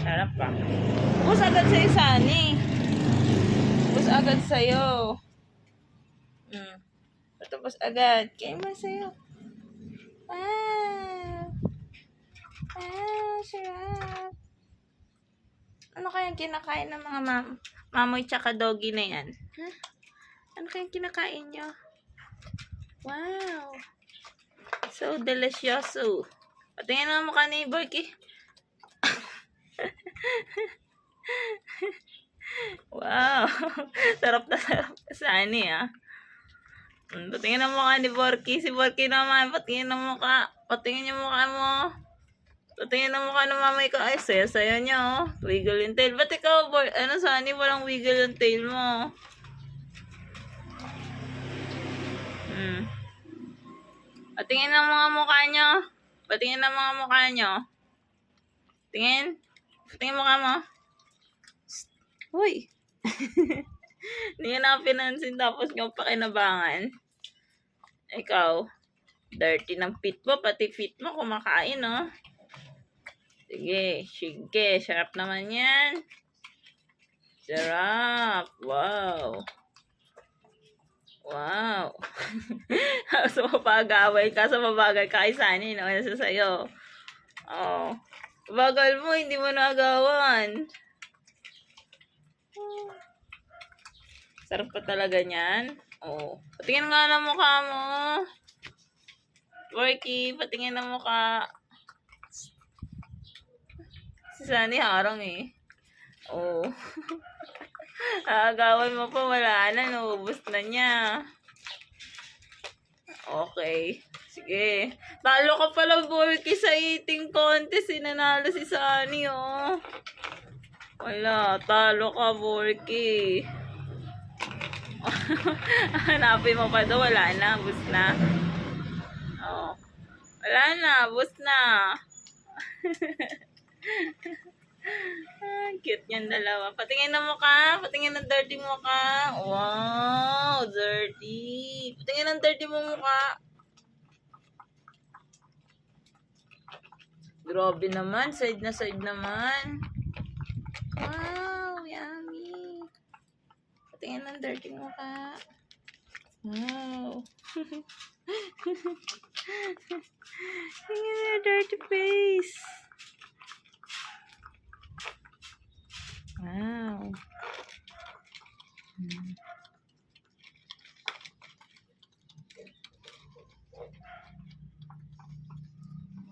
Sarap pa. Ubus agad sa'yo, Sunny. Ubus agad sa'yo. Patubos agad. Kaya mo sa'yo. Wow. Wow, sarap. Ano kayang kinakain ng mga mamoy tsaka doggy na yan? Huh? Ano kayang kinakain nyo? Wow. So delicioso. Patingin na mukha ni Borky. Wow. Sarap na sarap. Sani ah. Patingin na mukha ni Borky. Si Borky naman. Patingin na mukha. Patingin yung mukha mo. Patingin na mukha ng mamay ko. Ay, saya-saya niya oh. Wiggle yung tail. Ba't ikaw, Sani, walang wiggle yung tail mo? Patingin ng mga mukha nyo. Patingin ng mga mukha nyo. Tingin. Patingin mukha mo. Uy. Hindi nga na pinansin tapos yung pakinabangan. Ikaw. Dirty ng feet mo. Pati feet mo kumakain oh. Sige. Sige. Sarap naman yan. Sarap. Wow. Wow. So, mapag-away ka sa mabagay ka kay Sunny, no? Nasa sa'yo. Oh. Bagal mo, hindi mo nagawan. Sarap pa talaga niyan. Oh. Patingin nga ng mukha mo. Borky, patingin ng mukha. Si Sunny harang eh. Oh. Agawan mo pa, wala na, naubos na niya. Okay. Sige. Talo ka pala, Borky, sa eating contest. Sinanalo si Sunny, oh. Wala, talo ka, Borky. Hanapin mo pa daw, wala na, bus na. Oh. Wala na, bus na. Cute yan dalawa. Patingin ng mukha. Patingin ng dirty mukha. Wow, dirty. Patingin ng dirty mo mukha. Grabe naman. Side na side naman. Wow, yummy. Patingin ng dirty mukha. Wow. Tingin ng dirty face.